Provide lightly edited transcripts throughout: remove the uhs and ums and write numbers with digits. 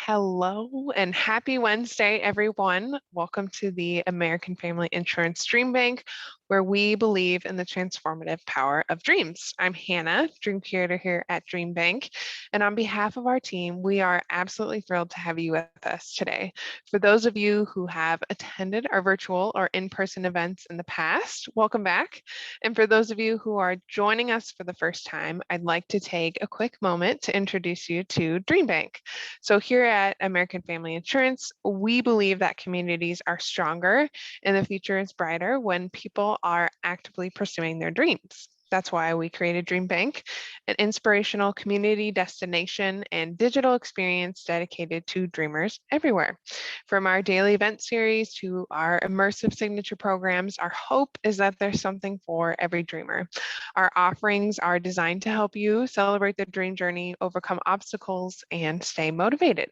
Hello and happy Wednesday, everyone. Welcome to the American Family Insurance DreamBank, where we believe in the transformative power of dreams. I'm Hannah, Dream Curator here at DreamBank, and on behalf of our team, we are absolutely thrilled to have you with us today. For those of you who have attended our virtual or in-person events in the past, welcome back. And for those of you who are joining us for the first time, I'd like to take a quick moment to introduce you to DreamBank. So here at American Family Insurance, we believe that communities are stronger and the future is brighter when people are actively pursuing their dreams. That's why we created DreamBank, an inspirational community destination and digital experience dedicated to dreamers everywhere. From our daily event series to our immersive signature programs, our hope is that there's something for every dreamer. Our offerings are designed to help you celebrate the dream journey, overcome obstacles, and stay motivated.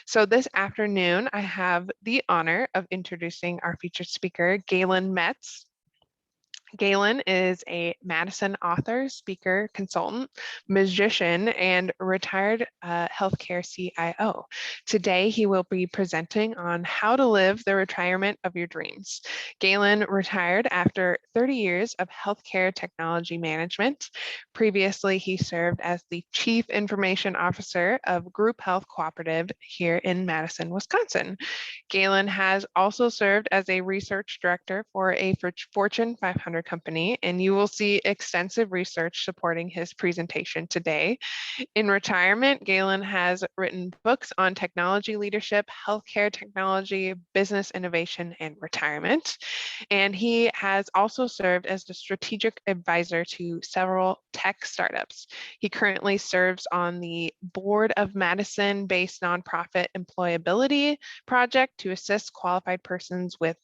So this afternoon, I have the honor of introducing our featured speaker, Galen Metz. Galen is a Madison author, speaker, consultant, magician, and retired healthcare CIO. Today, he will be presenting on how to live the retirement of your dreams. Galen retired after 30 years of healthcare technology management. Previously, he served as the Chief Information Officer of Group Health Cooperative here in Madison, Wisconsin. Galen has also served as a research director for a Fortune 500 company, and you will see extensive research supporting his presentation today. In retirement, Galen has written books on technology leadership, healthcare technology, business innovation, and retirement. And he has also served as the strategic advisor to several tech startups. He currently serves on the board of Madison-based nonprofit Employability Project to assist qualified persons with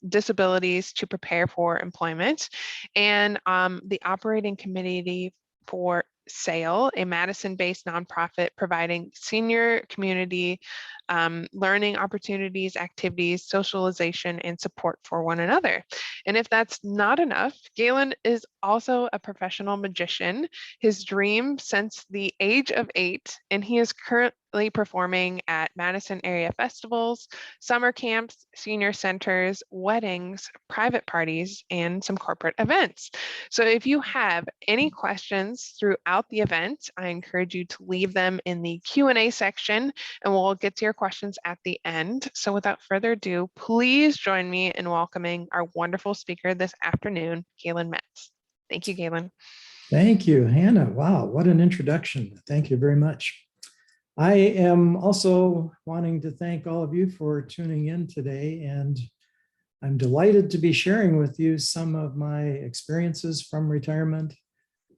disabilities to prepare for employment, and the operating committee for SAIL, a Madison-based nonprofit providing senior community learning opportunities, activities, socialization, and support for one another. And if that's not enough, Galen is also a professional magician, his dream since the age of 8, and he is currently performing at Madison area festivals, summer camps, senior centers, weddings, private parties, and some corporate events. So if you have any questions throughout the event, I encourage you to leave them in the Q&A section, and we'll get to your questions at the end. So without further ado, please join me in welcoming our wonderful speaker this afternoon, Galen Metz. Thank you, Galen. Thank you, Hannah. Wow, what an introduction. Thank you very much. I am also wanting to thank all of you for tuning in today, and I'm delighted to be sharing with you some of my experiences from retirement,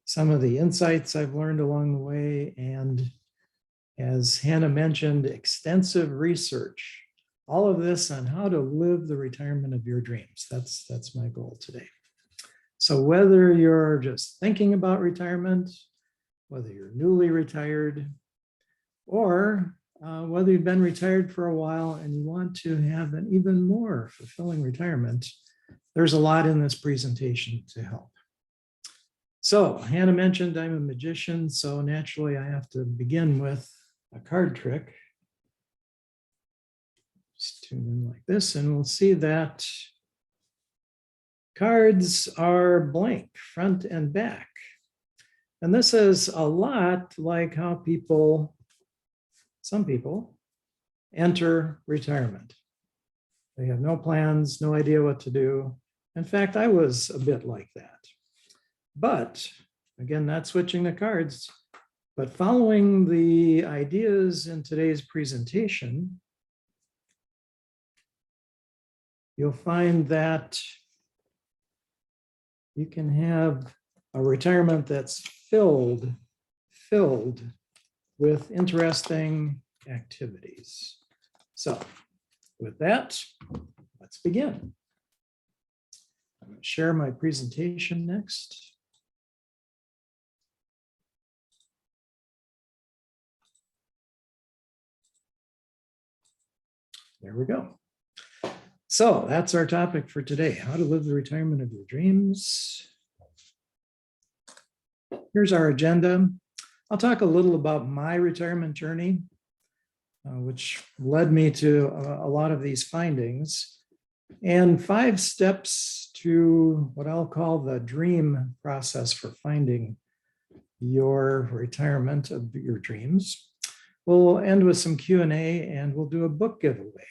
some of the insights I've learned along the way, and as Hannah mentioned, extensive research, all of this on how to live the retirement of your dreams. That's my goal today. So whether you're just thinking about retirement, whether you're newly retired, or whether you've been retired for a while and you want to have an even more fulfilling retirement, there's a lot in this presentation to help. So Hannah mentioned I'm a magician, so naturally I have to begin with a card trick. Just tune in like this and we'll see that cards are blank, front and back. And this is a lot like how some people enter retirement. They have no plans, no idea what to do. In fact, I was a bit like that. But again, not switching the cards, but following the ideas in today's presentation, you'll find that you can have a retirement that's filled with interesting activities. So with that, let's begin. I'm going to share my presentation next. There we go. So that's our topic for today, how to live the retirement of your dreams. Here's our agenda. I'll talk a little about my retirement journey. which led me to a lot of these findings, and 5 steps to what I'll call the dream process for finding your retirement of your dreams. We'll end with some Q&A and we'll do a book giveaway.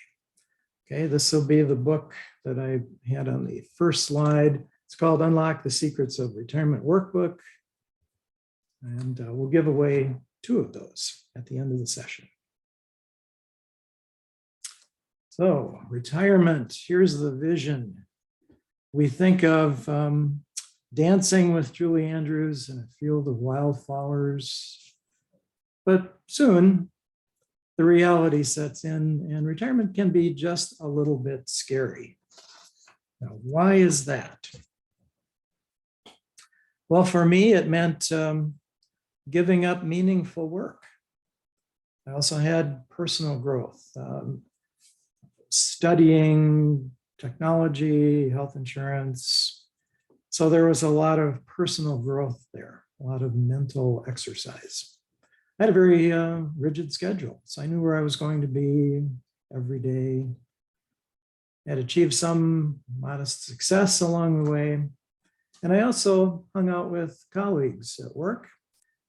Okay, this will be the book that I had on the first slide. It's called Unlock the Secrets of Retirement Workbook. And we'll give away 2 of those at the end of the session. So retirement, here's the vision. We think of dancing with Julie Andrews in a field of wildflowers, but soon the reality sets in and retirement can be just a little bit scary. Now, why is that? Well, for me, it meant giving up meaningful work. I also had personal growth, studying technology, health insurance. So there was a lot of personal growth there, a lot of mental exercise. I had a very rigid schedule, so I knew where I was going to be every day. I had achieved some modest success along the way. And I also hung out with colleagues at work,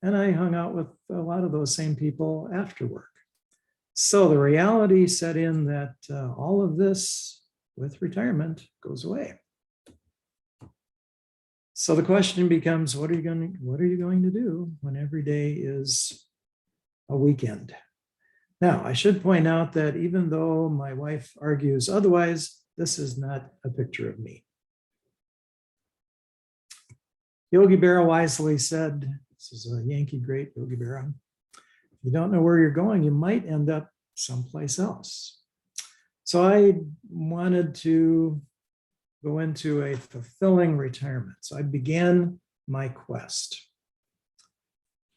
and I hung out with a lot of those same people after work. So the reality set in that all of this with retirement goes away. So the question becomes, what are you going to do when every day is a weekend? Now, I should point out that even though my wife argues otherwise, this is not a picture of me. Yogi Berra wisely said, this is a Yankee great, Yogi Berra, if you don't know where you're going, you might end up someplace else. So I wanted to go into a fulfilling retirement. So I began my quest.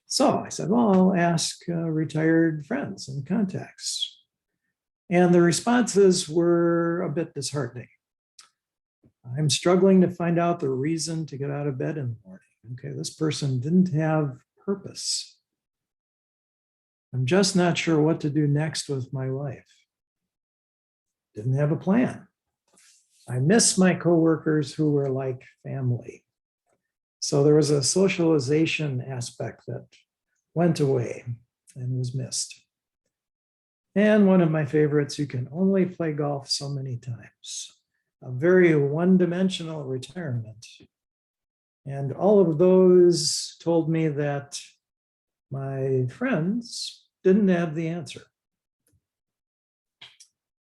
So I said, well, I'll ask retired friends and contacts. And the responses were a bit disheartening. I'm struggling to find out the reason to get out of bed in the morning. Okay, this person didn't have purpose. I'm just not sure what to do next with my life. Didn't have a plan. I miss my coworkers who were like family. So there was a socialization aspect that went away and was missed. And one of my favorites, you can only play golf so many times. A very one-dimensional retirement. And all of those told me that my friends didn't have the answer.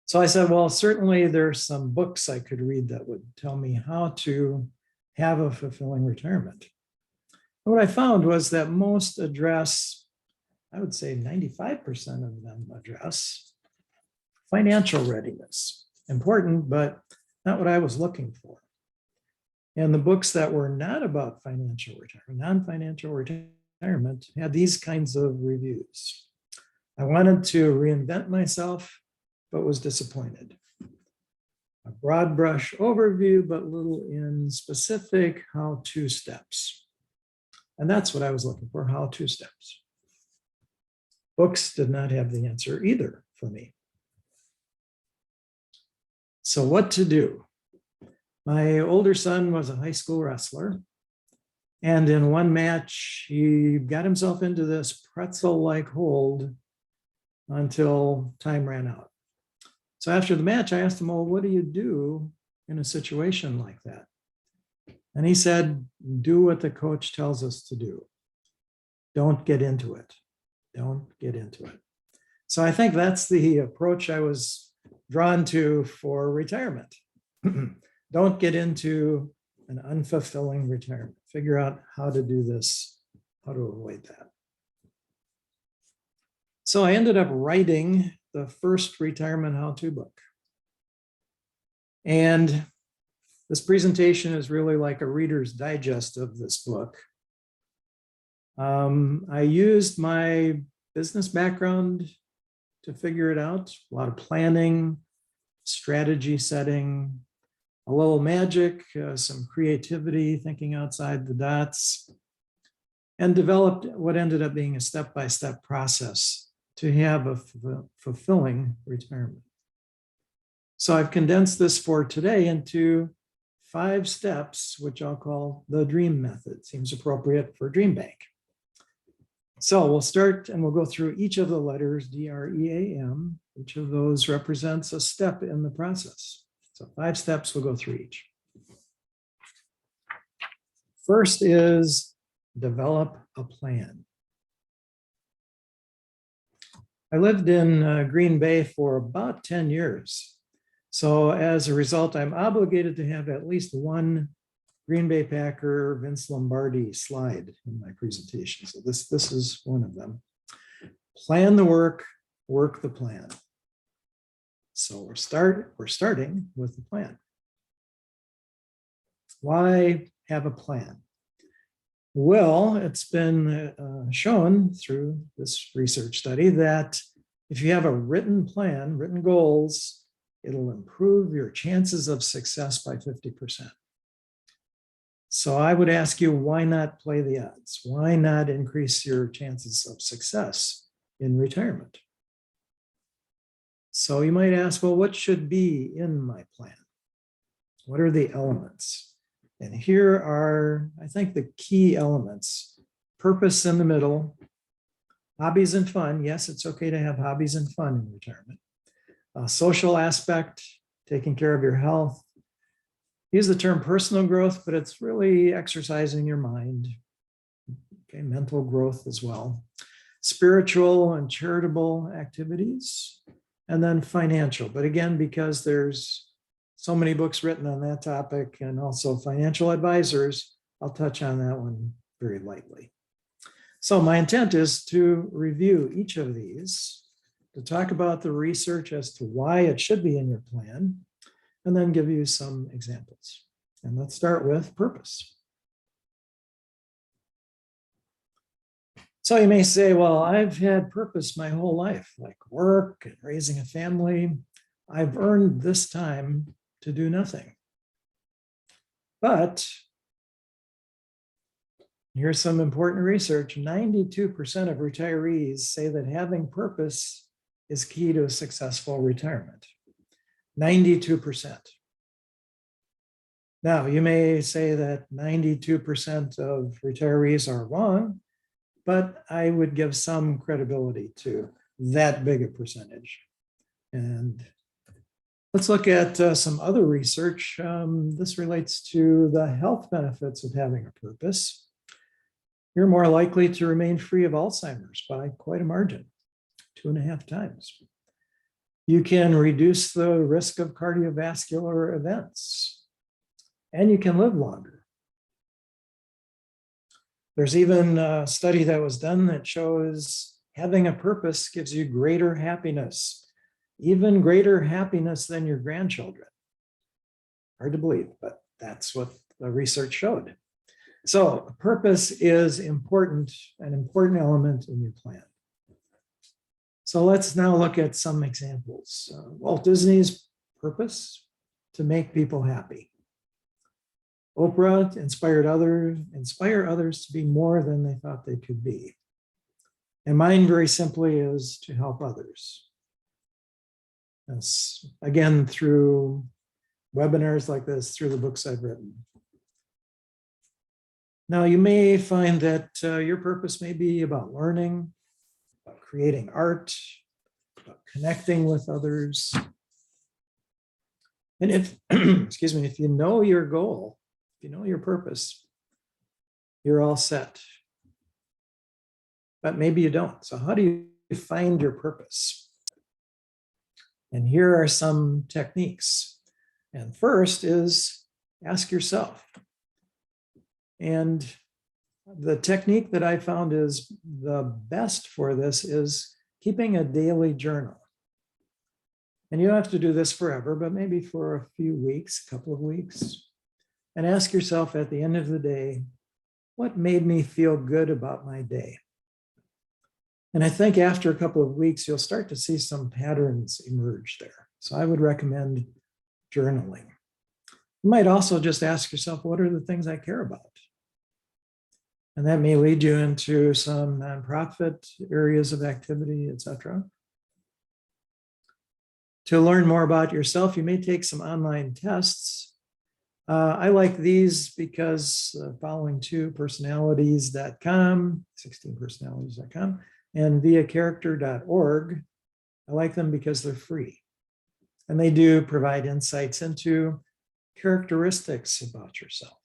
So I said, well, certainly there's some books I could read that would tell me how to have a fulfilling retirement. And what I found was that most address, I would say 95% of them address financial readiness. Important, but not what I was looking for. And the books that were not about financial retirement, non-financial retirement, had these kinds of reviews. I wanted to reinvent myself, but was disappointed. A broad brush overview, but little in specific how-to steps. And that's what I was looking for, how-to steps. Books did not have the answer either for me. So what to do? My older son was a high school wrestler. And in one match, he got himself into this pretzel-like hold until time ran out. So after the match, I asked him, well, what do you do in a situation like that? And he said, do what the coach tells us to do. Don't get into it. Don't get into it. So I think that's the approach I was drawn to for retirement. Don't get into an unfulfilling retirement. Figure out how to do this, how to avoid that. So I ended up writing the first retirement how-to book. And this presentation is really like a reader's digest of this book. I used my business background to figure it out. A lot of planning, strategy setting, a little magic, some creativity, thinking outside the dots, and developed what ended up being a step-by-step process to have a fulfilling retirement. So I've condensed this for today into 5 steps, which I'll call the DREAM method. Seems appropriate for DreamBank. So we'll start and we'll go through each of the letters, DREAM. Each of those represents a step in the process. So 5 steps, we'll go through each. First is develop a plan. I lived in Green Bay for about 10 years. So as a result, I'm obligated to have at least one Green Bay Packer Vince Lombardi slide in my presentation. So this is one of them. Plan the work, work the plan. So we're starting with the plan. Why have a plan? Well, it's been shown through this research study that if you have a written plan, written goals, it'll improve your chances of success by 50%. So I would ask you, why not play the odds? Why not increase your chances of success in retirement? So you might ask, well, what should be in my plan? What are the elements? And here are, I think, the key elements. Purpose in the middle, hobbies and fun. Yes, it's okay to have hobbies and fun in retirement. Social aspect, taking care of your health. Use the term personal growth, but it's really exercising your mind. Okay, mental growth as well. Spiritual and charitable activities, and then financial. But again, because there's so many books written on that topic and also financial advisors, I'll touch on that one very lightly. So my intent is to review each of these, to talk about the research as to why it should be in your plan, and then give you some examples. And let's start with purpose. So you may say, well, I've had purpose my whole life, like work and raising a family. I've earned this time to do nothing. But here's some important research. 92% of retirees say that having purpose is key to a successful retirement. 92%. Now, you may say that 92% of retirees are wrong, but I would give some credibility to that big a percentage. And let's look at some other research. This relates to the health benefits of having a purpose. You're more likely to remain free of Alzheimer's by quite a margin, 2.5 times. You can reduce the risk of cardiovascular events, and you can live longer. There's even a study that was done that shows having a purpose gives you greater happiness, even greater happiness than your grandchildren. Hard to believe, but that's what the research showed. So purpose is important, an important element in your plan. So let's now look at some examples. Walt Disney's purpose, to make people happy. Oprah inspire others to be more than they thought they could be. And mine, very simply, is to help others. That's, again, through webinars like this, through the books I've written. Now, you may find that your purpose may be about learning, about creating art, about connecting with others. And if, excuse me, if you know your goal, if you know your purpose, you're all set. But maybe you don't. So how do you find your purpose? And here are some techniques. And first is ask yourself. And the technique that I found is the best for this is keeping a daily journal. And you don't have to do this forever, but maybe for a few weeks, a couple of weeks. And ask yourself at the end of the day, what made me feel good about my day? And I think after a couple of weeks, you'll start to see some patterns emerge there. So I would recommend journaling. You might also just ask yourself, what are the things I care about? And that may lead you into some nonprofit areas of activity, etc. To learn more about yourself, you may take some online tests. I like these because following two personalities.com, 16personalities.com, and viacharacter.org, I like them because they're free. And they do provide insights into characteristics about yourself.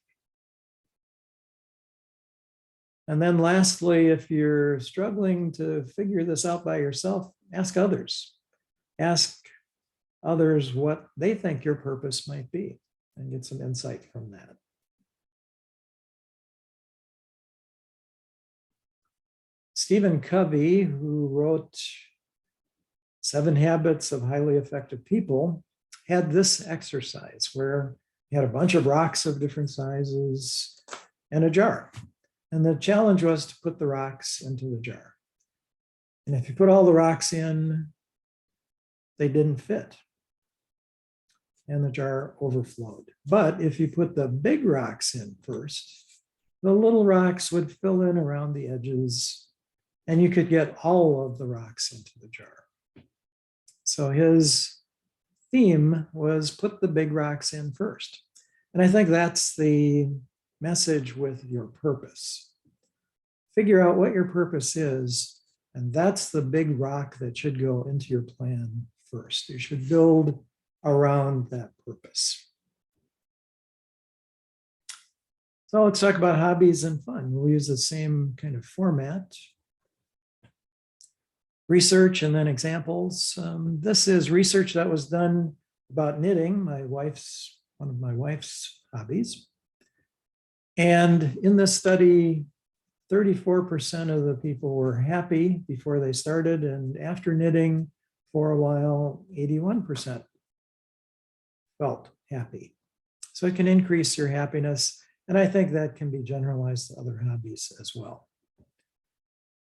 And then lastly, if you're struggling to figure this out by yourself, ask others. Ask others what they think your purpose might be and get some insight from that. Stephen Covey, who wrote 7 Habits of Highly Effective People, had this exercise where he had a bunch of rocks of different sizes and a jar. And the challenge was to put the rocks into the jar. And if you put all the rocks in, they didn't fit. And the jar overflowed. But if you put the big rocks in first, the little rocks would fill in around the edges, and you could get all of the rocks into the jar. So his theme was put the big rocks in first. And I think that's the message with your purpose. Figure out what your purpose is, and that's the big rock that should go into your plan first. You should build around that purpose. So let's talk about hobbies and fun. We'll use the same kind of format. Research and then examples. This is research that was done about knitting, one of my wife's hobbies. And in this study, 34% of the people were happy before they started, and after knitting for a while, 81% felt happy. So it can increase your happiness, and I think that can be generalized to other hobbies as well.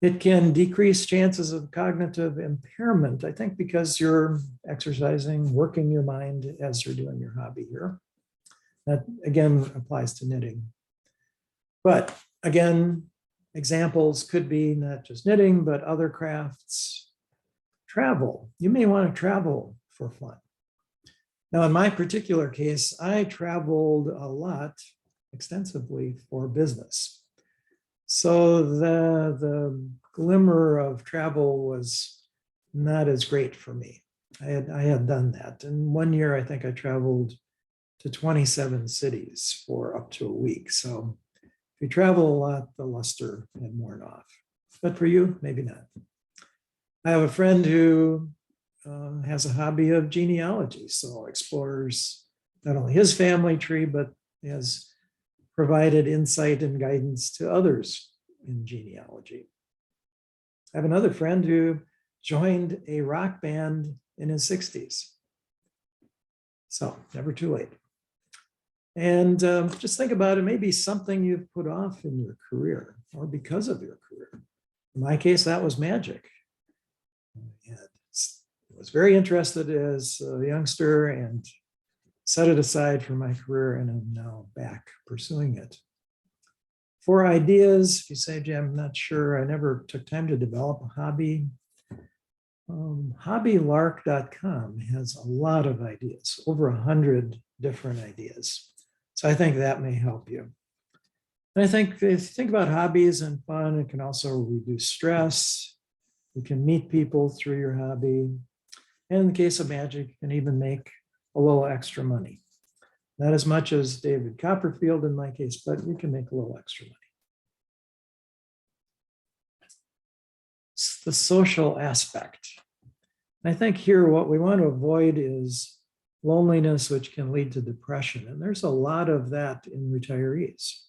It can decrease chances of cognitive impairment, I think, because you're exercising, working your mind as you're doing your hobby here. That, again, applies to knitting. But again, examples could be not just knitting, but other crafts. Travel. You may want to travel for fun. Now, in my particular case, I traveled a lot, extensively, for business. So the glimmer of travel was not as great for me. I had done that. And one year, I think I traveled to 27 cities for up to a week. So if you travel a lot, the luster had worn off. But for you, maybe not. I have a friend who has a hobby of genealogy, so explores not only his family tree, but has provided insight and guidance to others in genealogy. I have another friend who joined a rock band in his 60s. So never too late. And just think about it, maybe something you've put off in your career or because of your career. In my case, that was magic. I was very interested as a youngster and set it aside for my career, and I'm now back pursuing it. For ideas, if you say, "Jim, I'm not sure, I never took time to develop a hobby," hobbylark.com has a lot of ideas, over 100 different ideas. So I think that may help you. And I think if you think about hobbies and fun, it can also reduce stress. You can meet people through your hobby. And in the case of magic, you can even make a little extra money. Not as much as David Copperfield in my case, but you can make a little extra money. It's the social aspect. I think here what we want to avoid is loneliness, which can lead to depression. And there's a lot of that in retirees.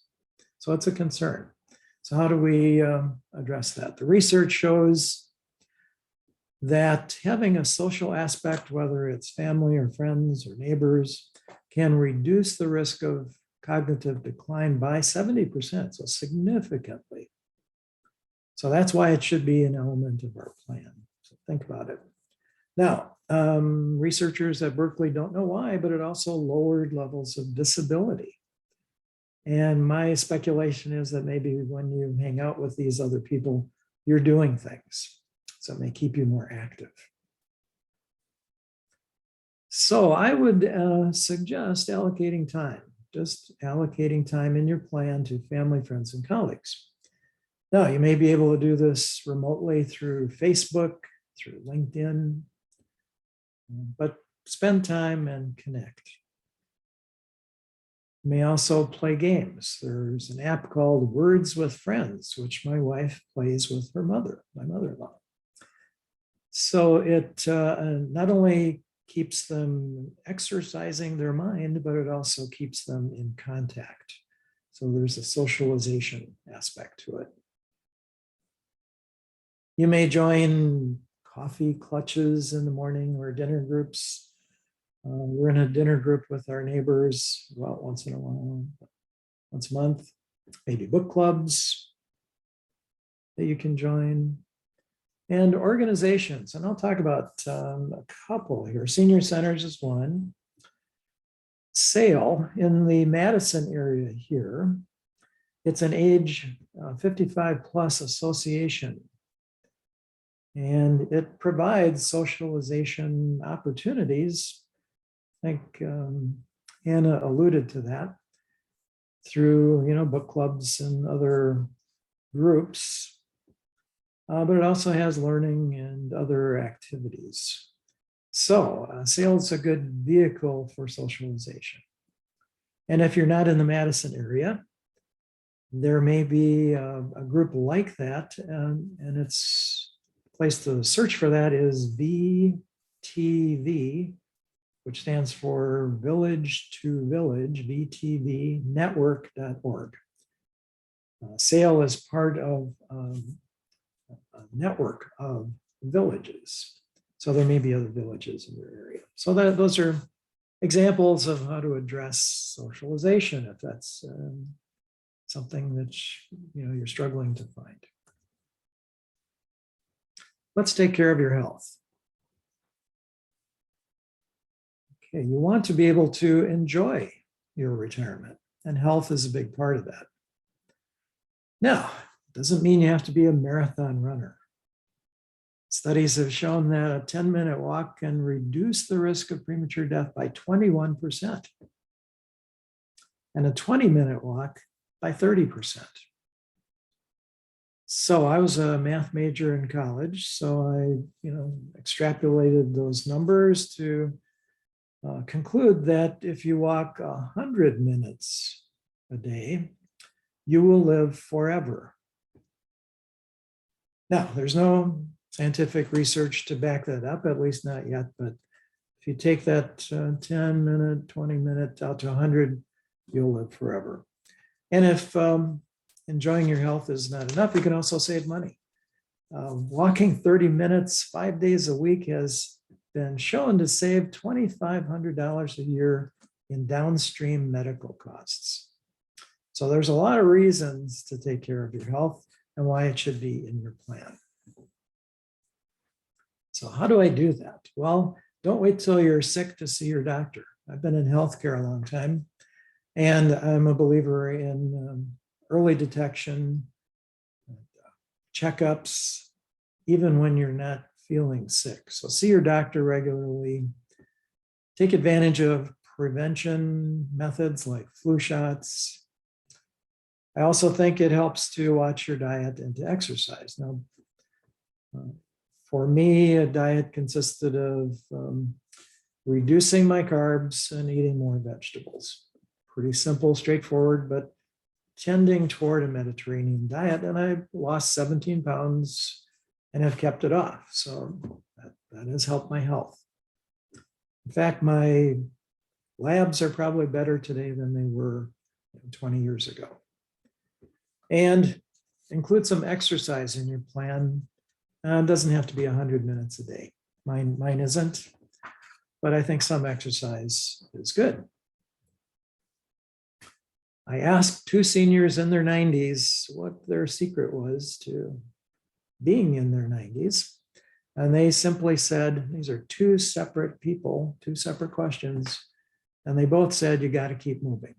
So it's a concern. So how do we address that? The research shows that having a social aspect, whether it's family or friends or neighbors, can reduce the risk of cognitive decline by 70%, so significantly. So that's why it should be an element of our plan. So think about it. Now, researchers at Berkeley don't know why, but it also lowered levels of disability. And my speculation is that maybe when you hang out with these other people, you're doing things. So it may keep you more active. So I would suggest allocating time, just allocating time in your plan to family, friends, and colleagues. Now, you may be able to do this remotely through Facebook, through LinkedIn, but spend time and connect. You may also play games. There's an app called Words with Friends, which my wife plays with her mother, my mother-in-law. So it not only keeps them exercising their mind, but it also keeps them in contact. So there's a socialization aspect to it. You may join coffee clutches in the morning or dinner groups. We're in a dinner group with our neighbors about once in a while, once a month, maybe book clubs that you can join, and organizations. And I'll talk about a couple here. Senior Centers is one. SAIL in the Madison area here. It's an age 55 plus association. And it provides socialization opportunities. I think Anna alluded to that through, book clubs and other groups. But it also has learning and other activities. So SAIL is a good vehicle for socialization. And if you're not in the Madison area, there may be a group like that, and it's place to search for that is VTV, which stands for Village to Village, VTVnetwork.org. SAIL is part of a network of villages. So there may be other villages in your area. So those are examples of how to address socialization if that's something that you're struggling to find. Let's take care of your health. Okay, you want to be able to enjoy your retirement, and health is a big part of that. Now, it doesn't mean you have to be a marathon runner. Studies have shown that a 10-minute walk can reduce the risk of premature death by 21%, and a 20-minute walk by 30%. So I was a math major in college, so I extrapolated those numbers to conclude that if you walk 100 minutes a day, you will live forever. Now, there's no scientific research to back that up, at least not yet, but if you take that 10-minute, 20-minute out to 100, you'll live forever. And if enjoying your health is not enough, you can also save money. Walking 30 minutes, 5 days a week has been shown to save $2,500 a year in downstream medical costs. So there's a lot of reasons to take care of your health and why it should be in your plan. So how do I do that? Well, don't wait till you're sick to see your doctor. I've been in healthcare a long time, and I'm a believer in early detection, checkups, even when you're not feeling sick. So see your doctor regularly. Take advantage of prevention methods like flu shots. I also think it helps to watch your diet and to exercise. Now, for me, a diet consisted of reducing my carbs and eating more vegetables. Pretty simple, straightforward, but tending toward a Mediterranean diet. And I lost 17 pounds and have kept it off. So that has helped my health. In fact, my labs are probably better today than they were 20 years ago. And include some exercise in your plan. It doesn't have to be 100 minutes a day. Mine isn't, but I think some exercise is good. I asked 2 seniors in their 90s what their secret was to being in their 90s. And they simply said, these are 2 separate people, 2 separate questions. And they both said, you got to keep moving.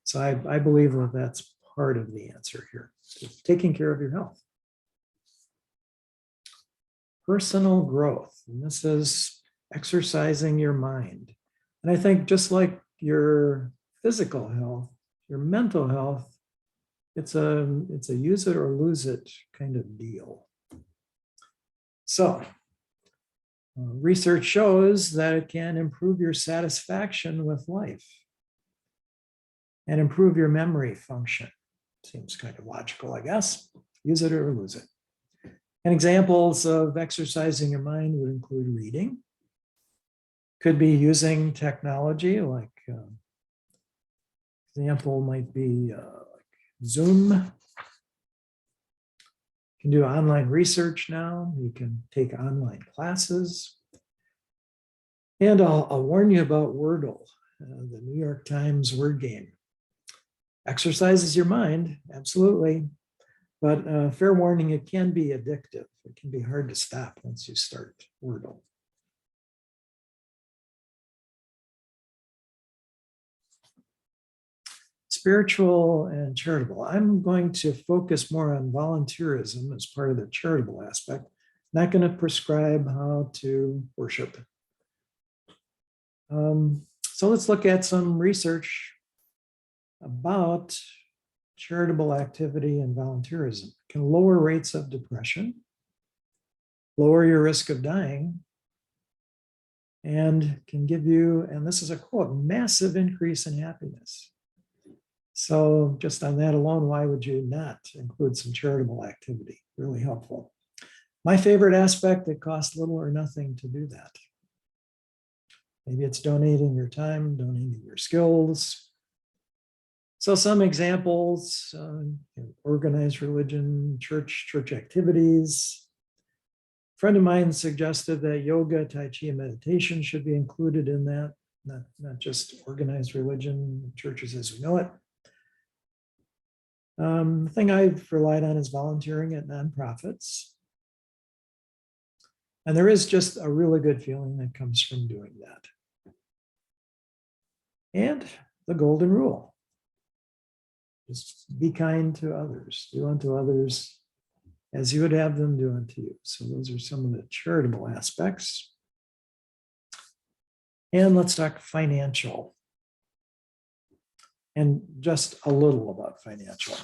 So I believe that that's part of the answer here, taking care of your health. Personal growth, and this is exercising your mind. And I think just like your physical health, your mental health, it's a use it or lose it kind of deal. So research shows that it can improve your satisfaction with life and improve your memory function. Seems kind of logical, I guess. Use it or lose it. And examples of exercising your mind would include reading. Could be using technology, like example might be like Zoom. You can do online research now. You can take online classes. And I'll warn you about Wordle, the New York Times word game. Exercises your mind, absolutely. But fair warning, it can be addictive. It can be hard to stop once you start Wordle. Spiritual and charitable. I'm going to focus more on volunteerism as part of the charitable aspect. Not going to prescribe how to worship. So let's look at some research about charitable activity and volunteerism. It can lower rates of depression, lower your risk of dying, and can give you, and this is a quote, massive increase in happiness. So just on that alone, why would you not include some charitable activity? Really helpful. My favorite aspect, it costs little or nothing to do that. Maybe it's donating your time, donating your skills. So some examples, organized religion, church activities. A friend of mine suggested that yoga, Tai Chi, and meditation should be included in that, not just organized religion, churches as we know it. The thing I've relied on is volunteering at nonprofits. And there is just a really good feeling that comes from doing that. And the golden rule. Just be kind to others. Do unto others as you would have them do unto you. So those are some of the charitable aspects. And let's talk financial. And just a little about financial.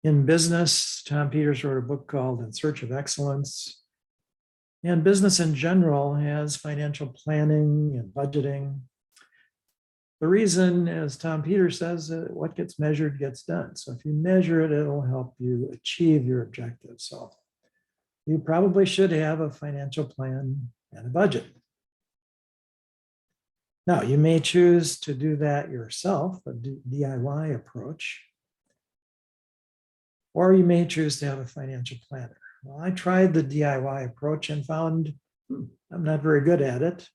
In business, Tom Peters wrote a book called In Search of Excellence. And business in general has financial planning and budgeting. The reason, as Tom Peters says, what gets measured gets done. So if you measure it, it'll help you achieve your objectives. So you probably should have a financial plan and a budget. Now, you may choose to do that yourself, a DIY approach, or you may choose to have a financial planner. Well, I tried the DIY approach and found I'm not very good at it,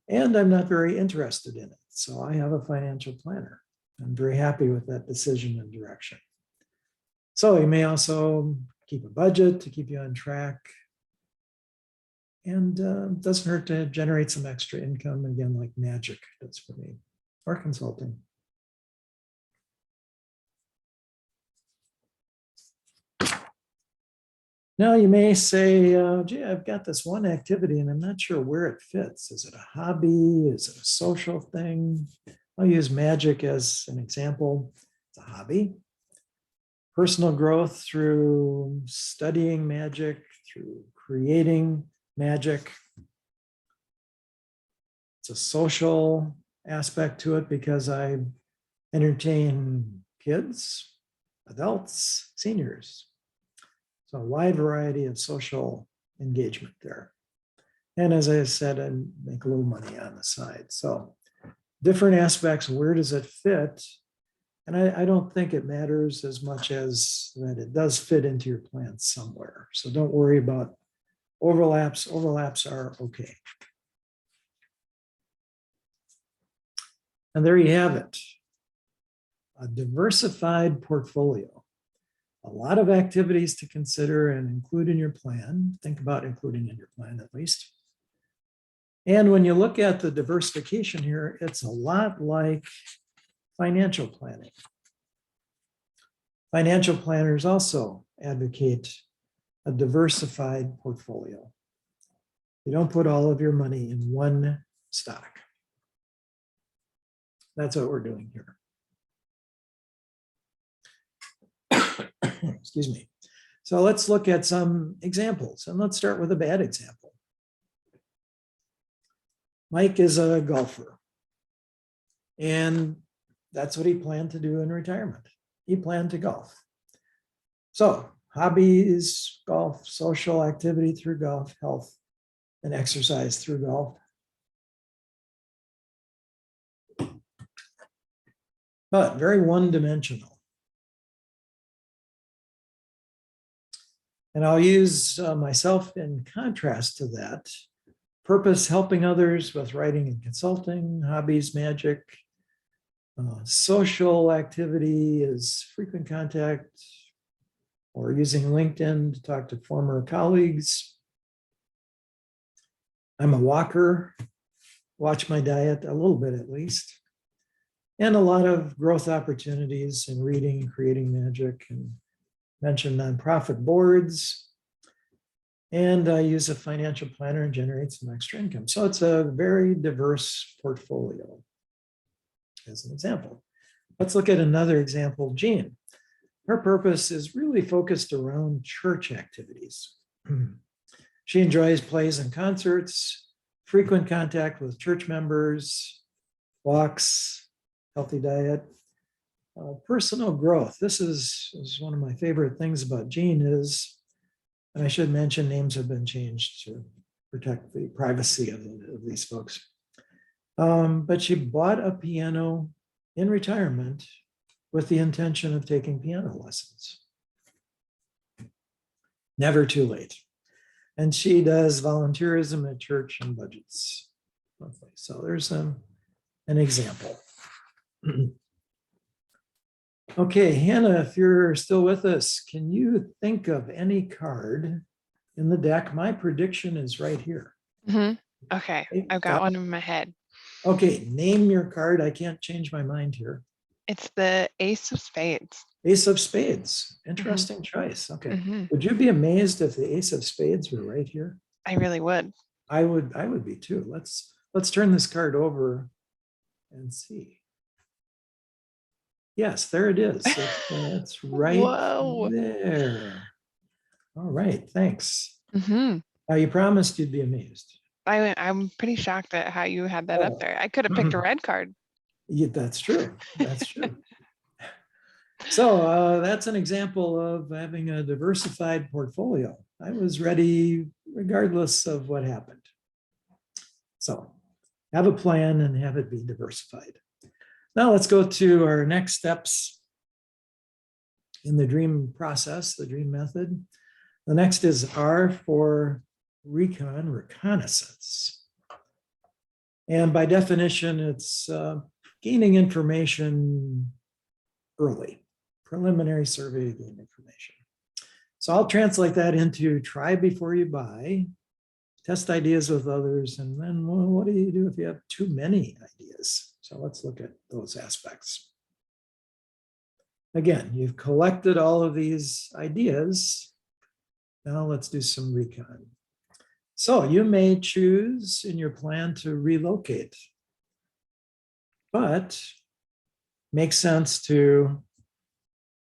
and I'm not very interested in it. So I have a financial planner. I'm very happy with that decision and direction. So you may also keep a budget to keep you on track. And it doesn't hurt to generate some extra income, again, like magic does for me, or consulting. Now you may say, gee, I've got this one activity and I'm not sure where it fits. Is it a hobby? Is it a social thing? I'll use magic as an example. It's a hobby. Personal growth through studying magic, through creating magic. It's a social aspect to it because I entertain kids, adults, seniors. So a wide variety of social engagement there. And as I said, I make a little money on the side. So different aspects, where does it fit? And I don't think it matters as much as that it does fit into your plan somewhere. So don't worry about overlaps. Overlaps are okay. And there you have it. A diversified portfolio. A lot of activities to consider and include in your plan. Think about including in your plan at least. And when you look at the diversification here, it's a lot like financial planning. Financial planners also advocate a diversified portfolio. You don't put all of your money in one stock. That's what we're doing here. Excuse me. So let's look at some examples, and let's start with a bad example. Mike is a golfer, and that's what he planned to do in retirement. He planned to golf. So hobbies, golf, social activity through golf, health, and exercise through golf. But very one-dimensional. And I'll use myself in contrast to that. Purpose, helping others with writing and consulting, hobbies, magic. Social activity is frequent contact or using LinkedIn to talk to former colleagues. I'm a walker, watch my diet a little bit at least. And a lot of growth opportunities in reading, creating magic, and mentioned nonprofit boards. And I use a financial planner and generate some extra income. So it's a very diverse portfolio, as an example. Let's look at another example, Jean. Her purpose is really focused around church activities. She enjoys plays and concerts, frequent contact with church members, walks, healthy diet, personal growth. This is one of my favorite things about Jean is, and I should mention names have been changed to protect the privacy of these folks. But she bought a piano in retirement with the intention of taking piano lessons. Never too late. And she does volunteerism at church and budgets monthly. So there's an example. Okay, Hannah, if you're still with us, can you think of any card in the deck? My prediction is right here. Okay, I've got one in my head. Okay, name your card. I can't change my mind here. It's the Ace of Spades. Ace of Spades. Interesting choice. Okay. Would you be amazed if the Ace of Spades were right here? I really would. I would be too. Let's turn this card over and see. Yes, there it is. It's right there. All right, thanks. You promised you'd be amazed. I'm pretty shocked at how you had that up there. I could have picked a red card. Yeah, that's true. That's true. So that's an example of having a diversified portfolio. I was ready regardless of what happened. So have a plan and have it be diversified. Now let's go to our next steps in the dream process, the dream method. The next is R for Recon Reconnaissance. And by definition, it's gaining information early, preliminary survey to gain information. So I'll translate that into try before you buy, test ideas with others, and then what do you do if you have too many ideas? So let's look at those aspects. Again, you've collected all of these ideas. Now let's do some recon. So you may choose in your plan to relocate, but makes sense to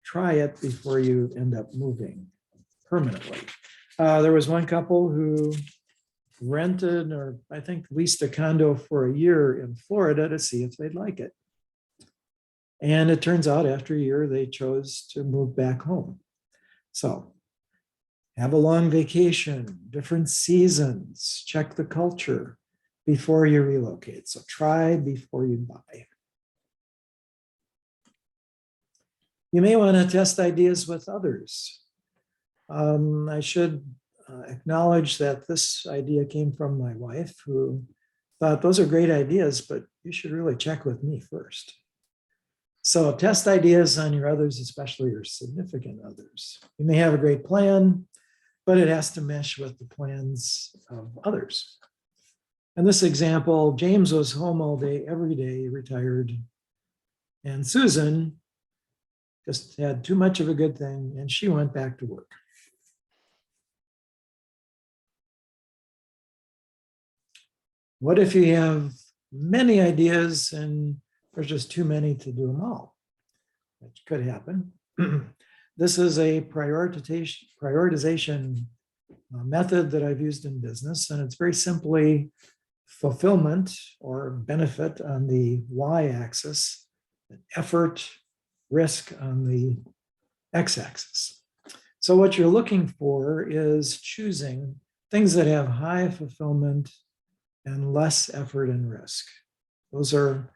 try it before you end up moving permanently. There was one couple who rented, or I think leased a condo for a year in Florida to see if they'd like it. And it turns out after a year, they chose to move back home. So have a long vacation, different seasons, check the culture before you relocate. So try before you buy. You may want to test ideas with others. I should acknowledge that this idea came from my wife, who thought those are great ideas, but you should really check with me first. So test ideas on your others, especially your significant others. You may have a great plan, but it has to mesh with the plans of others. In this example, James was home all day, every day, retired. And Susan just had too much of a good thing and she went back to work. What if you have many ideas and there's just too many to do them all? Which could happen. This is a prioritization method that I've used in business, and it's very simply fulfillment or benefit on the y-axis, effort, risk on the x-axis. So what you're looking for is choosing things that have high fulfillment and less effort and risk. Those are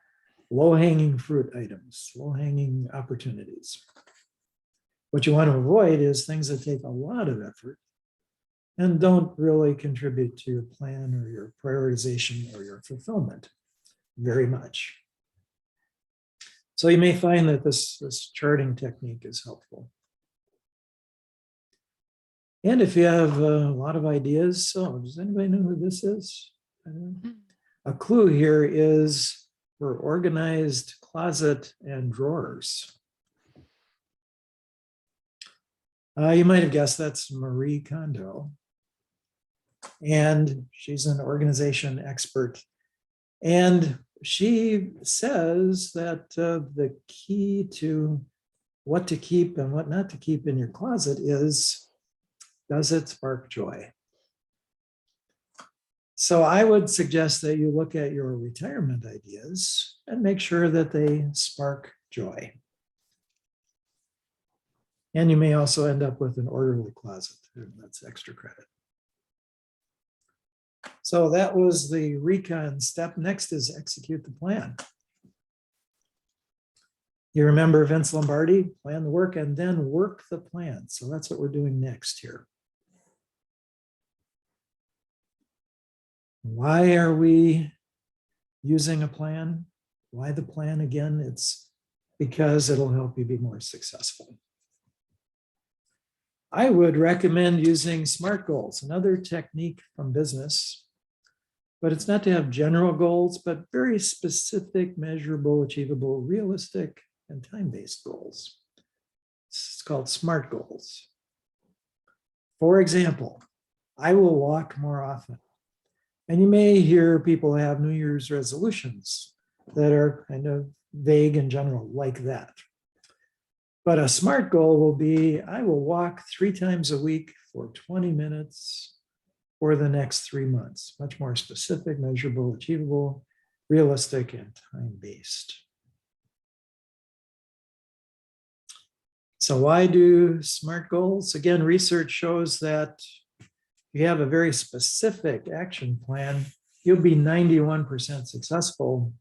low-hanging fruit items, low-hanging opportunities. What you want to avoid is things that take a lot of effort and don't really contribute to your plan or your prioritization or your fulfillment very much. So you may find that this charting technique is helpful. And if you have a lot of ideas, so does anybody know who this is? A clue here is for organized closet and drawers. You might have guessed that's Marie Kondo. And she's an organization expert. And she says that the key to what to keep and what not to keep in your closet is, does it spark joy? So I would suggest that you look at your retirement ideas and make sure that they spark joy. And you may also end up with an orderly closet, and that's extra credit. So that was the recon step. Next is execute the plan. You remember Vince Lombardi, plan the work and then work the plan. So that's what we're doing next here. Why are we using a plan? Why the plan again? It's because it'll help you be more successful. I would recommend using SMART goals, another technique from business, but it's not to have general goals, but very specific, measurable, achievable, realistic, and time-based goals. It's called SMART goals. For example, I will walk more often. And you may hear people have New Year's resolutions that are kind of vague and general like that. But a SMART goal will be, I will walk 3 times a week for 20 minutes for the next 3 months. Much more specific, measurable, achievable, realistic, and time-based. So why do SMART goals? Again, research shows that if you have a very specific action plan, you'll be 91% successful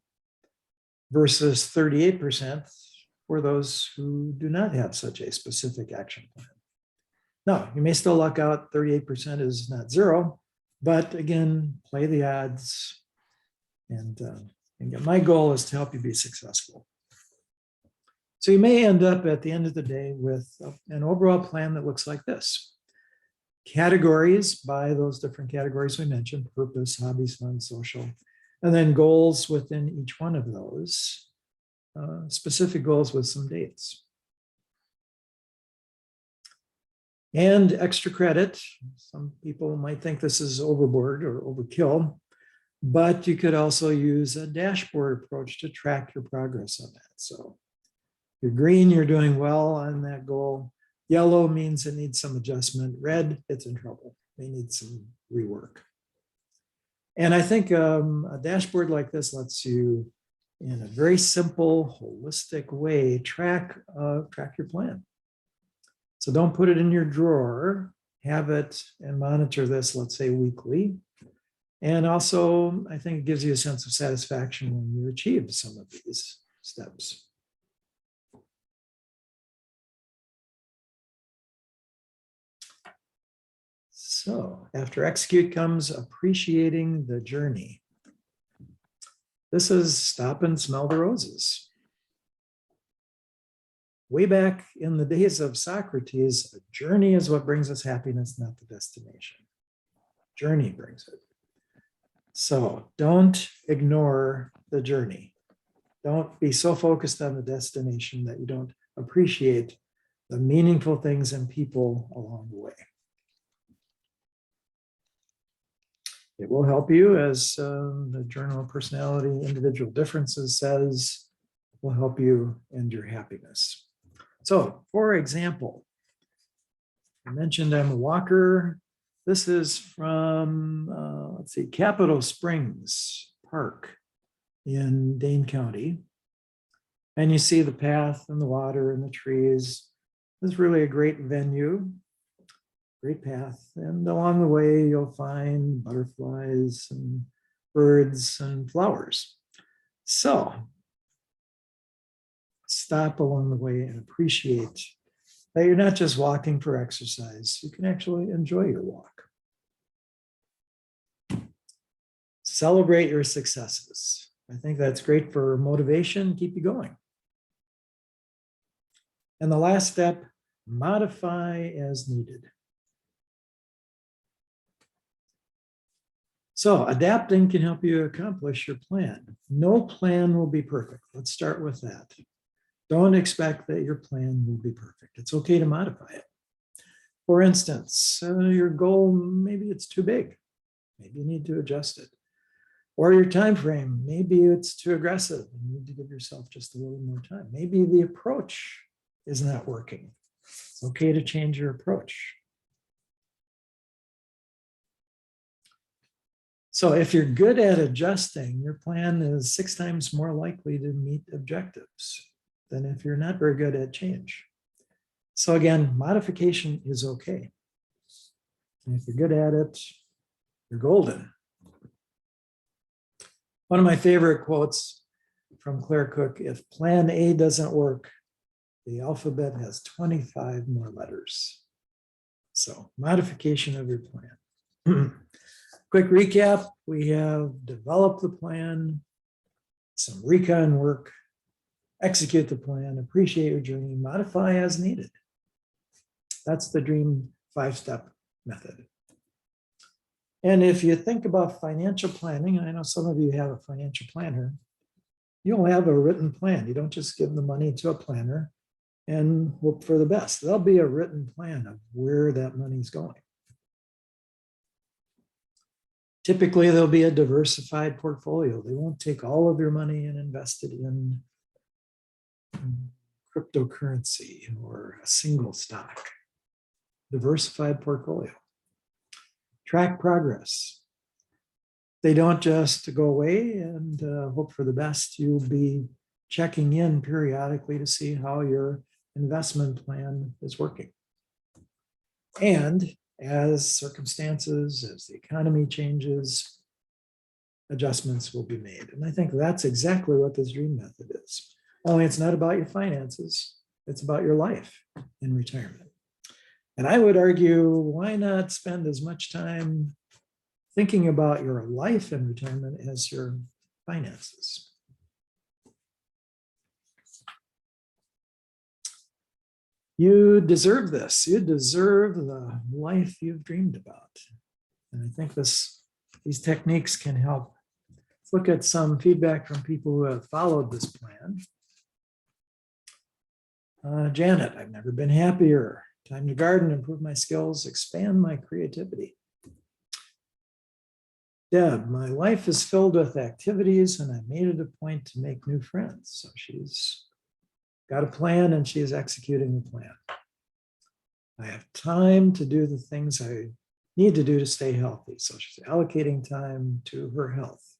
versus 38% for those who do not have such a specific action plan. Now, you may still luck out, 38% is not zero, but again, play the odds. And again, my goal is to help you be successful. So you may end up at the end of the day with an overall plan that looks like this. Categories by those different categories we mentioned, purpose, hobbies, fun, social, and then goals within each one of those, specific goals with some dates. And extra credit. Some people might think this is overboard or overkill, but you could also use a dashboard approach to track your progress on that. So if you're green, you're doing well on that goal. Yellow means it needs some adjustment. Red, it's in trouble. They need some rework. And I think a dashboard like this lets you, in a very simple, holistic way, track your plan. So don't put it in your drawer. Have it and monitor this, let's say, weekly. And also, I think it gives you a sense of satisfaction when you achieve some of these steps. So after execute comes appreciating the journey. This is stop and smell the roses. Way back in the days of Socrates, a journey is what brings us happiness, not the destination. Journey brings it. So don't ignore the journey. Don't be so focused on the destination that you don't appreciate the meaningful things and people along the way. It will help you, as the Journal of Personality Individual Differences says, will help you end your happiness. So, for example, I mentioned I'm a walker. This is from, let's see, Capitol Springs Park in Dane County. And you see the path and the water and the trees. It's really a great venue, great path. And along the way, you'll find butterflies and birds and flowers. So stop along the way and appreciate that you're not just walking for exercise. You can actually enjoy your walk. Celebrate your successes. I think that's great for motivation, keep you going. And the last step, modify as needed. So adapting can help you accomplish your plan. No plan will be perfect. Let's start with that. Don't expect that your plan will be perfect. It's okay to modify it. For instance, your goal, maybe it's too big. Maybe you need to adjust it. Or your time frame, maybe it's too aggressive. You need to give yourself just a little more time. Maybe the approach is not working. It's okay to change your approach. So if you're good at adjusting, your plan is 6 times more likely to meet objectives than if you're not very good at change. So again, modification is okay. And if you're good at it, you're golden. One of my favorite quotes from Claire Cook, if plan A doesn't work, the alphabet has 25 more letters. So modification of your plan. Quick recap, we have developed the plan, some recon work, execute the plan, appreciate your journey, modify as needed. That's the DREAM 5-step method. And if you think about financial planning, I know some of you have a financial planner, you'll have a written plan. You don't just give the money to a planner and hope for the best. There'll be a written plan of where that money's going. Typically, there'll be a diversified portfolio. They won't take all of your money and invest it in cryptocurrency or a single stock. Diversified portfolio. Track progress. They don't just go away and hope for the best. You'll be checking in periodically to see how your investment plan is working. And as circumstances, as the economy changes, adjustments will be made. And I think that's exactly what this DREAM method is. Only it's not about your finances, it's about your life in retirement. And I would argue, why not spend as much time thinking about your life in retirement as your finances? You deserve this. You deserve the life you've dreamed about. And I think these techniques can help. Let's look at some feedback from people who have followed this plan. Janet, I've never been happier. Time to garden, improve my skills, expand my creativity. Deb, my life is filled with activities and I made it a point to make new friends. So she's got a plan and she is executing the plan. I have time to do the things I need to do to stay healthy. So she's allocating time to her health.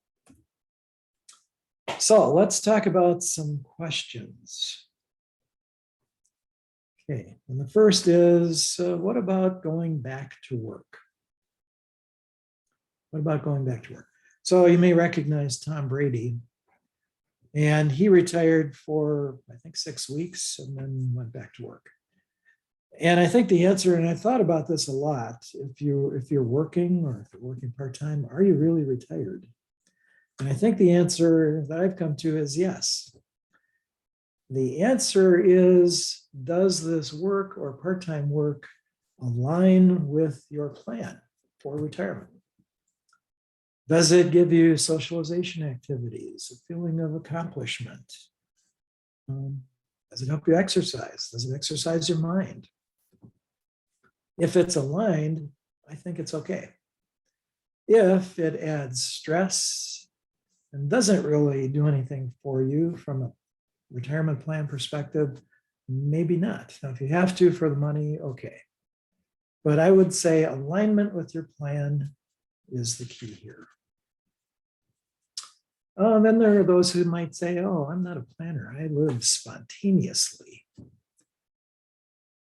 So let's talk about some questions. Okay, and the first is, what about going back to work? What about going back to work? So you may recognize Tom Brady, and he retired for, I think, 6 weeks and then went back to work. And I think the answer, and I thought about this a lot, if you're working or if you're working part-time, are you really retired? And I think the answer that I've come to is yes. The answer is, does this work or part-time work align with your plan for retirement? Does it give you socialization activities, a feeling of accomplishment? Does it help you exercise? Does it exercise your mind? If it's aligned, I think it's okay. If it adds stress and doesn't really do anything for you from a retirement plan perspective, maybe not. Now, if you have to for the money, okay. But I would say alignment with your plan is the key here. Then there are those who might say, oh, I'm not a planner. I live spontaneously.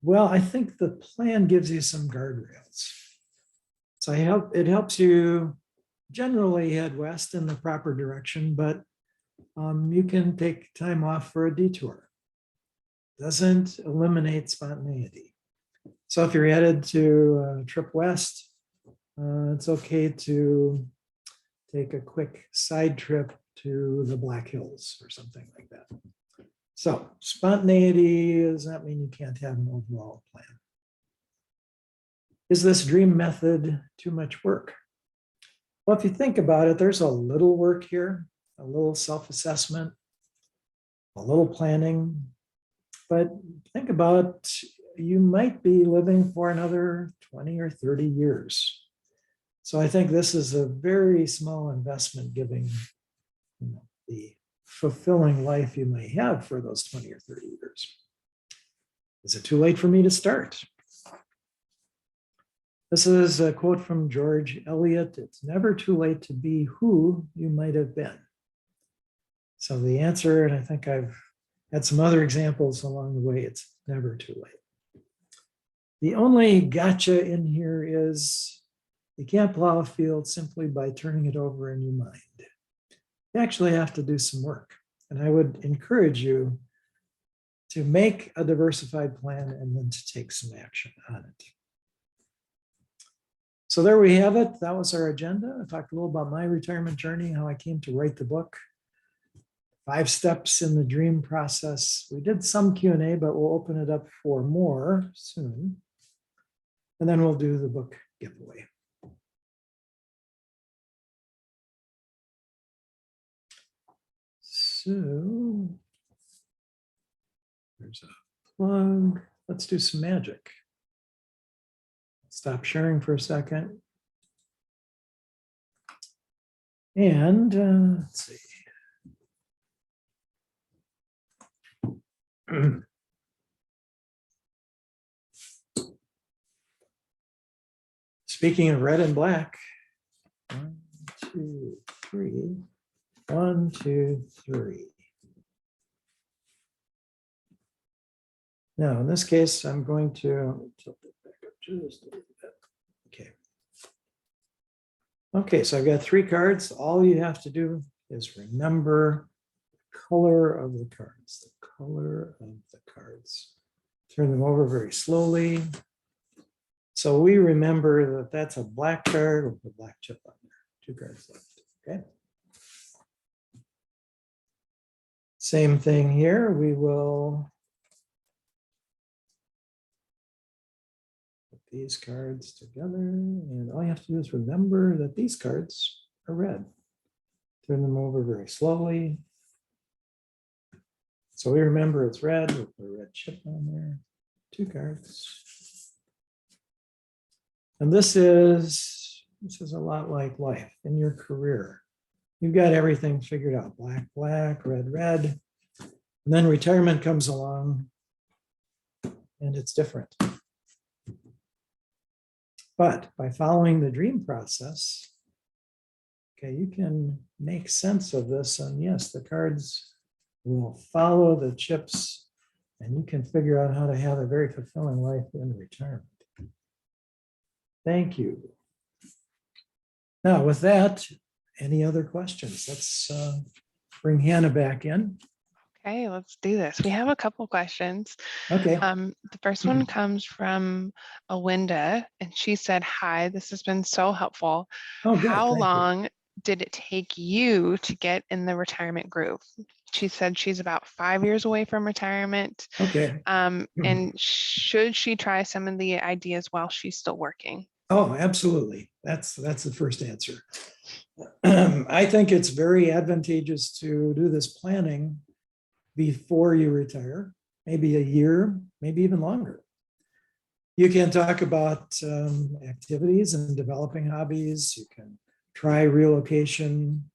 Well, I think the plan gives you some guardrails. So it helps you generally head west in the proper direction, but you can take time off for a detour. Doesn't eliminate spontaneity. So if you're headed to a trip west, it's okay to take a quick side trip to the Black Hills or something like that. So spontaneity does not mean you can't have an overall plan. Is this dream method too much work? Well, if you think about it, there's a little work here, a little self-assessment, a little planning, but think about you might be living for another 20 or 30 years. So I think this is a very small investment giving the fulfilling life you may have for those 20 or 30 years. Is it too late for me to start? This is a quote from George Eliot. It's never too late to be who you might have been. So the answer, and I think I've had some other examples along the way, it's never too late. The only gotcha in here is you can't plow a field simply by turning it over in your mind. You actually have to do some work. And I would encourage you to make a diversified plan and then to take some action on it. So there we have it. That was our agenda. I talked a little about my retirement journey, how I came to write the book. 5 steps in the dream process. We did some Q&A, but we'll open it up for more soon. And then we'll do the book giveaway. So there's a plug. Let's do some magic. Stop sharing for a second. And let's see. Speaking of red and black, 1, 2, 3. 1, 2, 3. Now, in this case, I'm going to tilt it back up just a little bit. Okay. Okay, so I've got 3 cards. All you have to do is remember the color of the cards. The color of the cards. Turn them over very slowly. So we remember that that's a black card with a black chip on there. 2 cards left. Okay. Same thing here. We will put these cards together, and all you have to do is remember that these cards are red. Turn them over very slowly. So we remember it's red with the red chip on there. 2 cards. And this is a lot like life in your career. You've got everything figured out, black, black, red, red. And then retirement comes along and it's different. But by following the dream process, okay, you can make sense of this. And yes, the cards will follow the chips and you can figure out how to have a very fulfilling life in retirement. Thank you. Now with that, any other questions? Let's bring Hannah back in. Okay, let's do this. We have a couple questions. Okay. The first one comes from Alinda, and she said, "Hi, this has been so helpful. Oh, good. How Thank you. long did it take you to get in the retirement groove?" She said she's about 5 years away from retirement. Okay. And should she try some of the ideas while she's still working? Oh, absolutely. That's the first answer. I think it's very advantageous to do this planning before you retire, maybe a year, maybe even longer. You can talk about activities and developing hobbies. You can try relocation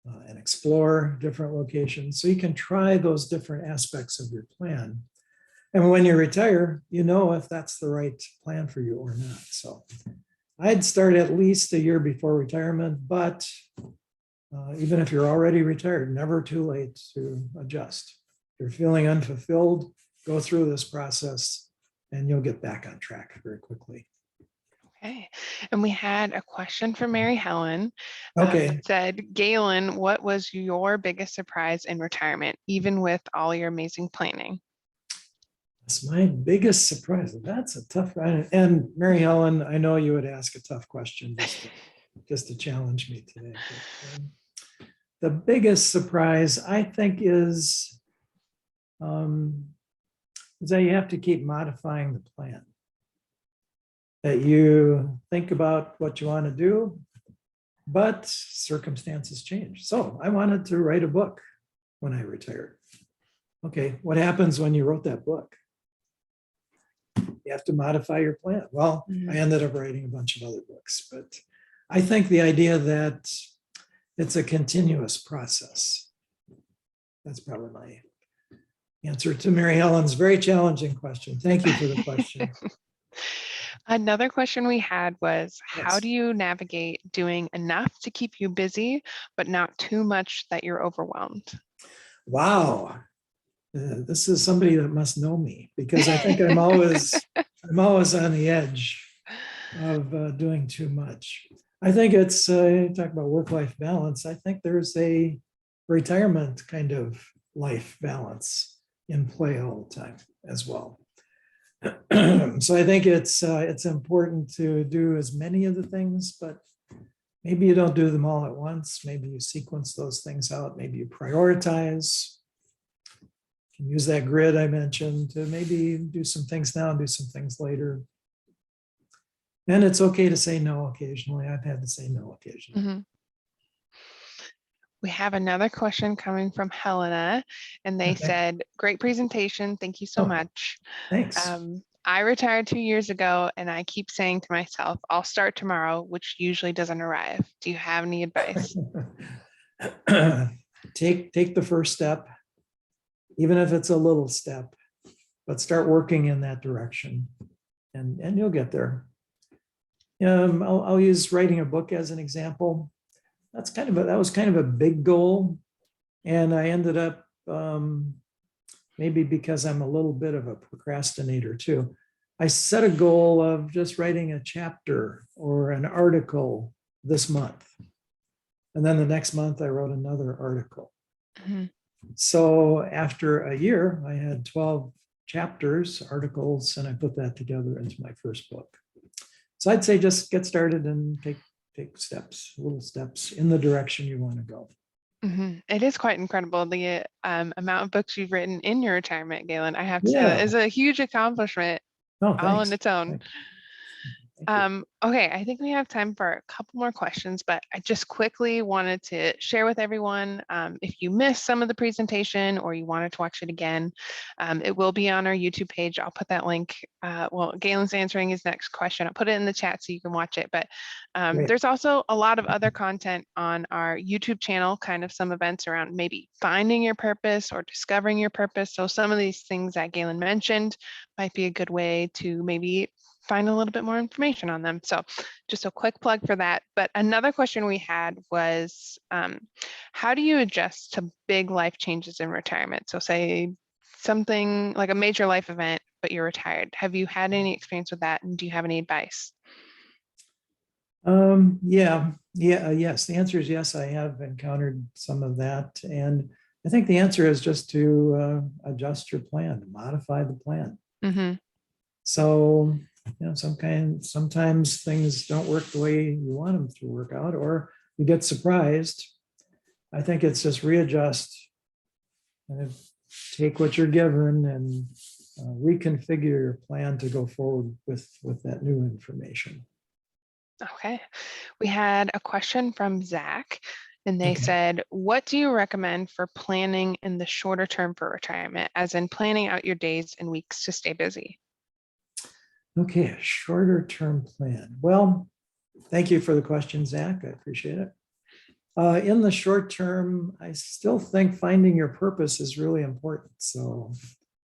and explore different locations. So you can try those different aspects of your plan. And when you retire, you know if that's the right plan for you or not. So I'd start at least a year before retirement, but even if you're already retired, never too late to adjust. If you're feeling unfulfilled, go through this process and you'll get back on track very quickly. Okay. And we had a question from Mary Helen. Okay. It said, Galen, what was your biggest surprise in retirement, even with all your amazing planning? That's my biggest surprise. That's a tough one. And Mary Helen, I know you would ask a tough question just to challenge me today. But, the biggest surprise, I think, is that you have to keep modifying the plan. That you think about what you want to do, but circumstances change. So I wanted to write a book when I retired. Okay, what happens when you wrote that book? You have to modify your plan. Well, I ended up writing a bunch of other books, but I think the idea that it's a continuous process. That's probably my answer to Mary Helen's very challenging question. Thank you for the question. Another question we had was, Yes. how do you navigate doing enough to keep you busy, but not too much that you're overwhelmed? Wow. This is somebody that must know me, because I think I'm always on the edge of doing too much. I think it's talk about work-life balance. I think there's a retirement kind of life balance in play all the time as well. So I think it's important to do as many of the things, but maybe you don't do them all at once. Maybe you sequence those things out. Maybe you prioritize. You can use that grid I mentioned to maybe do some things now and do some things later. And it's okay to say no occasionally. I've had to say no occasionally. Mm-hmm. We have another question coming from Helena, and they said, great presentation. Thank you so much. Thanks. I retired 2 years ago, and I keep saying to myself, I'll start tomorrow, which usually doesn't arrive. Do you have any advice? Take the first step, even if it's a little step, but start working in that direction, and you'll get there. I'll use writing a book as an example. That was kind of a big goal, and I ended up maybe because I'm a little bit of a procrastinator too. I set a goal of just writing a chapter or an article this month, and then the next month I wrote another article. Mm-hmm. So after a year, I had 12 chapters, articles, and I put that together into my first book. So I'd say just get started and take little steps in the direction you want to go. Mm-hmm. It is quite incredible, the amount of books you've written in your retirement, Galen. I have to say that is a huge accomplishment all on its own. Okay, I think we have time for a couple more questions, but I just quickly wanted to share with everyone, if you missed some of the presentation or you wanted to watch it again, it will be on our YouTube page. I'll put that link. Well, Galen's answering his next question. I'll put it in the chat so you can watch it, but there's also a lot of other content on our YouTube channel, kind of some events around maybe finding your purpose or discovering your purpose. So some of these things that Galen mentioned might be a good way to maybe find a little bit more information on them. So just a quick plug for that. But another question we had was, how do you adjust to big life changes in retirement? So say something like a major life event, but you're retired. Have you had any experience with that? And do you have any advice? Yes. The answer is yes. I have encountered some of that. And I think the answer is just to adjust your plan, modify the plan. Mm-hmm. So, sometimes things don't work the way you want them to work out, or you get surprised. I think it's just readjust and take what you're given and reconfigure your plan to go forward with that new information. Okay. We had a question from Zach, and they Okay. said, what do you recommend for planning in the shorter term for retirement, as in planning out your days and weeks to stay busy? Okay, a shorter term plan. Well, thank you for the question, Zach. I appreciate it. In the short term, I still think finding your purpose is really important. So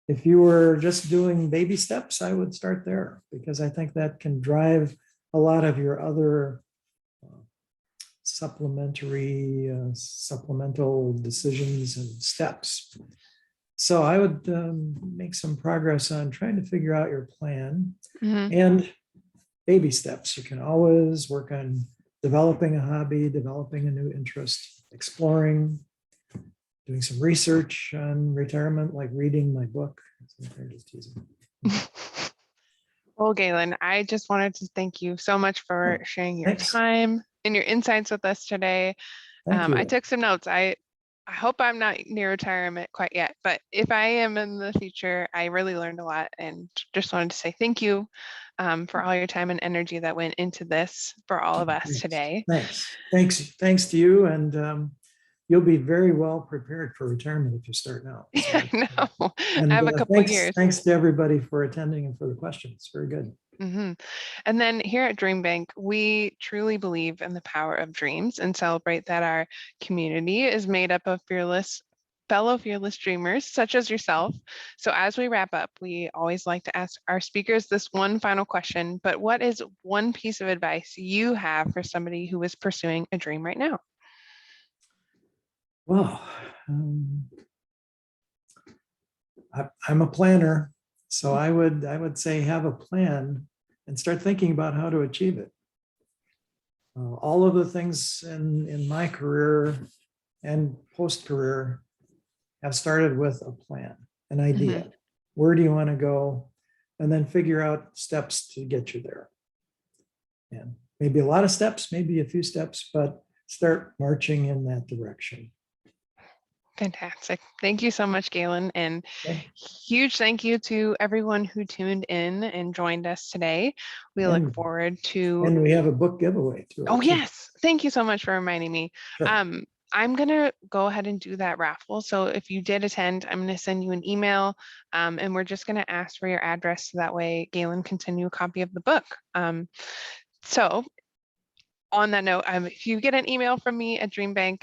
if you were just doing baby steps, I would start there because I think that can drive a lot of your other supplemental decisions and steps. So I would make some progress on trying to figure out your plan and baby steps. You can always work on developing a hobby, developing a new interest, exploring, doing some research on retirement, like reading my book. I'm just teasing. Well, Galen, I just wanted to thank you so much for sharing your Thanks. time and your insights with us today. Thank you. I took some notes. I hope I'm not near retirement quite yet, but if I am in the future, I really learned a lot and just wanted to say thank you for all your time and energy that went into this for all of us today. Thanks to you. And you'll be very well prepared for retirement if you start now. So, I know. and I have a couple years. Thanks to everybody for attending and for the questions. Very good. And then here at DreamBank, we truly believe in the power of dreams and celebrate that our community is made up of fellow fearless dreamers such as yourself. So as we wrap up, we always like to ask our speakers this one final question, but what is one piece of advice you have for somebody who is pursuing a dream right now? Well, I'm a planner, so I would say have a plan and start thinking about how to achieve it. All of the things in my career and post-career have started with a plan, an idea. Where do you want to go? And then figure out steps to get you there. And maybe a lot of steps, maybe a few steps, but start marching in that direction. Fantastic. Thank you so much, Galen. And huge thank you to everyone who tuned in and joined us today. We look forward to. And we have a book giveaway too. Oh, yes. Thank you so much for reminding me. Sure. I'm going to go ahead and do that raffle. So if you did attend, I'm going to send you an email and we're just going to ask for your address. So that way Galen can send you a copy of the book. So on that note, if you get an email from me at DreamBank,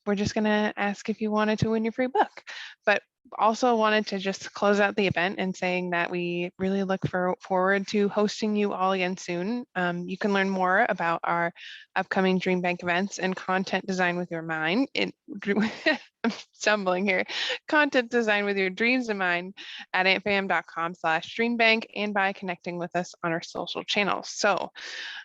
we're just going to ask if you wanted to win your free book. But also wanted to just close out the event and saying that we really look forward to hosting you all again soon. You can learn more about our upcoming DreamBank events and content design with your mind. I'm stumbling here. Content design with your dreams in mind at antfam.com/dreambank and by connecting with us on our social channels. So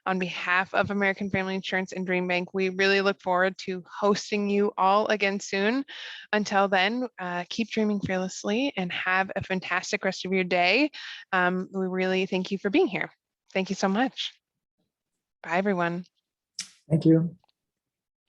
on behalf of American Family Insurance and DreamBank, we really look forward to hosting you all again soon. Until then, keep dreaming fearlessly and have a fantastic rest of your day. We really thank you for being here. Thank you so much. Bye, everyone. Thank you.